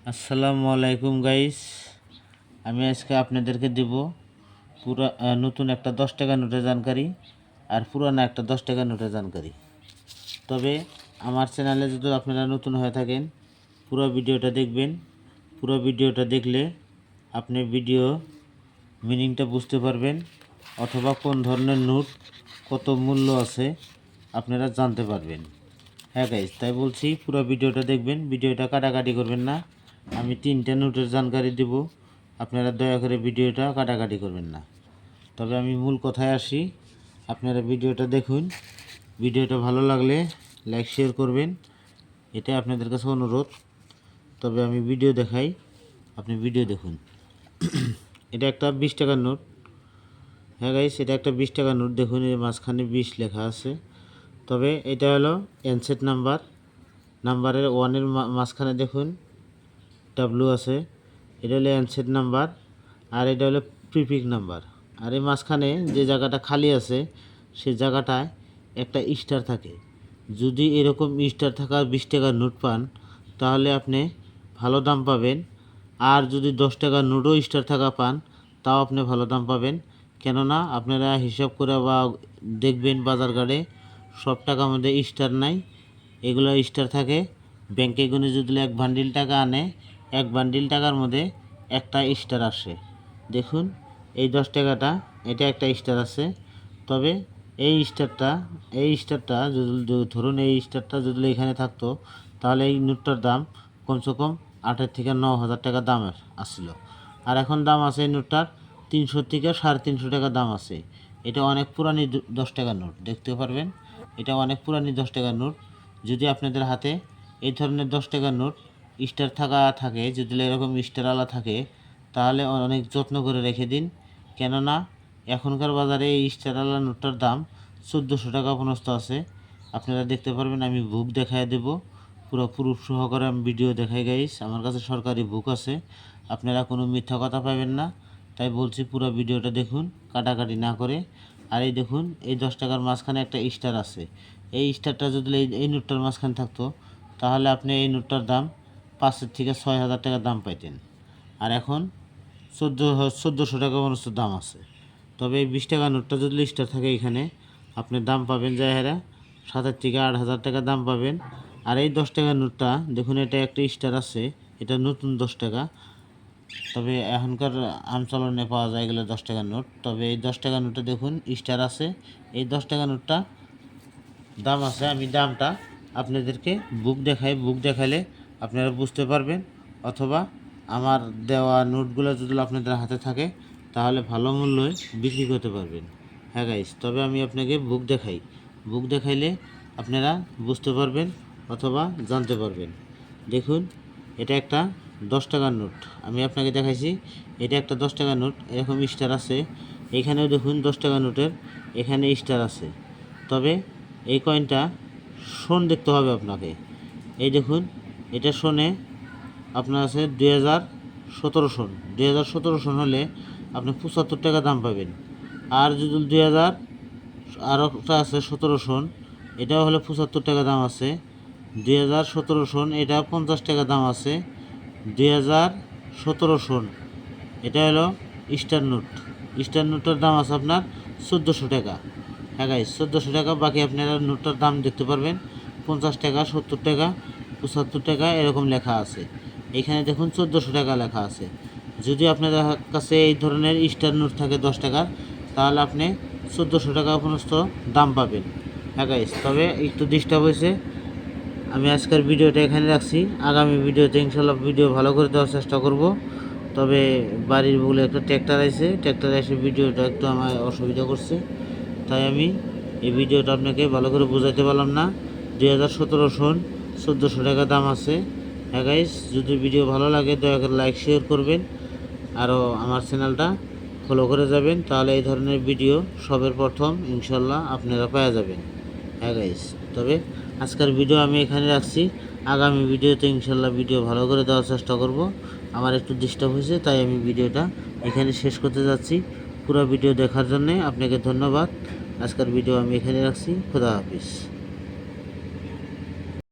আসসালামু আলাইকুম গাইস। আমি আজকে আপনাদেরকে দেব নতুন একটা 10 টাকা নোটের জানকারি আর পুরানো একটা 10 টাকা নোটের জানকারি। তবে আমার চ্যানেলে যদি আপনারা নতুন হয়ে থাকেন পুরো ভিডিওটা দেখবেন। পুরো ভিডিওটা দেখলে আপনি ভিডিও মিনিংটা বুঝতে পারবেন, অথবা কোন ধরনের নোট কত মূল্য আছে আপনারা জানতে পারবেন। হ্যাঁ গাইস, তাই বলছি পুরো ভিডিওটা দেখবেন, ভিডিওটা কাটাকাটি করবেন না। আমি 3টা নোটের জানকারি দেব, আপনারা দয়া করে ভিডিওটা কাটাকাটি করবেন না। তবে আমি মূল কথায় আসি, আপনারা ভিডিওটা দেখুন। ভিডিওটা ভালো লাগলে লাইক শেয়ার করবেন, এটা আপনাদের কাছে অনুরোধ। তবে আমি ভিডিও দেখাই, আপনি ভিডিও দেখুন। এটা একটা 20 টাকার নোট। হ্যাঁ গাইস, এটা একটা 20 টাকার নোট। দেখুন এর মাঝখানে 20 লেখা আছে। তবে এটা হলো এনসেট নাম্বারের 1-এর মাঝখানে দেখুন ডাব্লু আছে, এটা হলো এনসেট নাম্বার, আর এটা হলো প্রিপিক নাম্বার। আর এই মাঝখানে যে জায়গাটা খালি আছে সেই জায়গাটায় একটা স্টার থাকে। যদি এরকম স্টার থাকা 20 টাকার নোট পান তাহলে আপনি ভালো দাম পাবেন। আর যদি 10 টাকার নোটও স্টার থাকা পান তাও আপনি ভালো দাম পাবেন। কেননা আপনারা হিসাব করে বা দেখবেন বাজার ঘাটে সব টাকার মধ্যে স্টার নাই, এগুলো স্টার থাকে। ব্যাংকে গুনে যদি এক বান্ডিল টাকা আনে, এক বান্ডিল টাকার মধ্যে একটা স্টার আসে। দেখুন এই 10 টাকাটা, এটা একটা স্টার আছে। তবে এই স্টারটা যদি ধরুন এই স্টারটা যদি এখানে থাকতো তাহলে এই নোটটার দাম কমসে কম 8 থেকে 9 হাজার টাকা দাম আসছিল। আর এখন দাম আছে এই নোটটার 300 থেকে 350 টাকা দাম আছে। এটা অনেক পুরানি 10 টাকার নোট, দেখতে পারবেন এটা অনেক পুরানি 10 টাকার নোট। যদি আপনাদের হাতে এই ধরনের 10 টাকার নোট স্টার থাকে, যদি এরকম স্টারওয়ালা থাকে তাহলে অনেক যত্ন করে রেখে দিন। কেননা এখনকার বাজারে এই স্টারওয়ালা নোটটার দাম 1400 টাকা পর্যন্ত আছে। আপনারা দেখতে পারবেন, আমি বুক দেখায় দেব, পুরো প্রুফ সহকারে আমি ভিডিও দেখাই গাইস। আমার কাছে সরকারি বুক আছে, আপনারা কোনো মিথ্যা কথা পাবেন না। তাই বলছি পুরো ভিডিওটা দেখুন কাটাকাটি না করে। আর এই দেখুন এই 10 টাকার মাঝখানে একটা স্টার আছে। এই স্টারটা যদি এই নোটটার মাঝখানে থাকতো তাহলে আপনি এই নোটটার দাম 5 থেকে 6 হাজার টাকা দাম পাইতেন। আর এখন 1400 টাকা পর্যন্ত দাম আছে। তবে এই 20 টাকা নোটটা যদি স্টার থাকে এখানে আপনি দাম পাবেন যাহেরা 7 থেকে 8 হাজার টাকা দাম পাবেন। আর এই 10 টাকার নোটটা দেখুন, এটা একটা স্টার আছে, এটা নতুন 10 টাকা। তবে এখনকার আমচলনে পাওয়া যায় এগুলো 10 টাকার নোট। তবে এই 10 টাকার নোটটা দেখুন স্টার আছে। এই 10 টাকার নোটটা দাম আছে, আমি দামটা আপনাদেরকে বুক দেখালে আপনারা বুঝতে পারবেন। অথবা আমার দেওয়া নোটগুলো যদি আপনাদের হাতে থাকে তাহলে ভালো মূল্যে বিক্রি করতে পারবেন। হ্যাঁ গাইস, তবে আমি আপনাকে বুক দেখাইলে আপনারা বুঝতে পারবেন অথবা জানতে পারবেন। দেখুন এটা একটা 10 টাকার নোট, আমি আপনাকে দেখাইছি। এটা একটা 10 টাকার নোট, এরকম স্টার আছে। এখানেও দেখুন 10 টাকার নোটের এখানে স্টার আছে। তবে এই কয়েনটা শোন দেখতে হবে আপনাকে। এই দেখুন এটা শোনে আপনার আছে 2017 সন। 2017 সন হলে আপনি 75 টাকা দাম পাবেন। আর যদি 2000 আরও একটা আছে 17 সন, এটাও হলে 75 টাকা দাম আছে। 2017 সন এটা 50 টাকা দাম আছে। 2017 সন এটা হলো স্টার নোটটার দাম আছে আপনার 1400 টাকা। হ্যাঁ গাইস, 1400 টাকা। বাকি আপনারা নোটটার দাম দেখতে পারবেন 50 টাকা, 70 টাকা, 75 টাকা এরকম লেখা আছে। এখানে দেখুন 1400 টাকা লেখা আছে। যদি আপনাদের কাছে এই ধরনের স্টার নোট থাকে 10 টাকার তাহলে আপনি 1400 টাকা পর্যন্ত দাম পাবেন। হ্যাঁ গাইস, তবে একটু ডিস্টার্ব হয়েছে, আমি আজকের ভিডিওটা এখানে রাখছি। আগামী ভিডিওতে ইনশাল্লাহ ভিডিও ভালো করে দেওয়ার চেষ্টা করব। তবে বাড়ির বলে একটা ট্র্যাক্টর এসে ভিডিওটা একটু আমার অসুবিধা করছে, তাই আমি এই ভিডিওটা আপনাকে ভালো করে বোঝাতে পারলাম না। 2017 সন 1400 টাকা দাম আছে। হ্যাঁ গাইস, যদি ভিডিও ভালো লাগে দয়া করে লাইক শেয়ার করবেন, আরও আমার চ্যানেলটা ফলো করে যাবেন, তাহলে এই ধরনের ভিডিও সবের প্রথম ইনশাল্লাহ আপনারা পেয়ে যাবেন। হ্যাঁ গাইস, তবে আজকের ভিডিও আমি এখানে রাখছি। আগামী ভিডিওতে ইনশাল্লাহ ভিডিও ভালো করে দেওয়ার চেষ্টা করব। আমার একটু ডিস্টার্ব হয়েছে তাই আমি ভিডিওটা এখানে শেষ করতে যাচ্ছি। পুরো ভিডিও দেখার জন্যে আপনাকে ধন্যবাদ। আজকের ভিডিও আমি এখানে রাখছি। খোদা হাফিজ।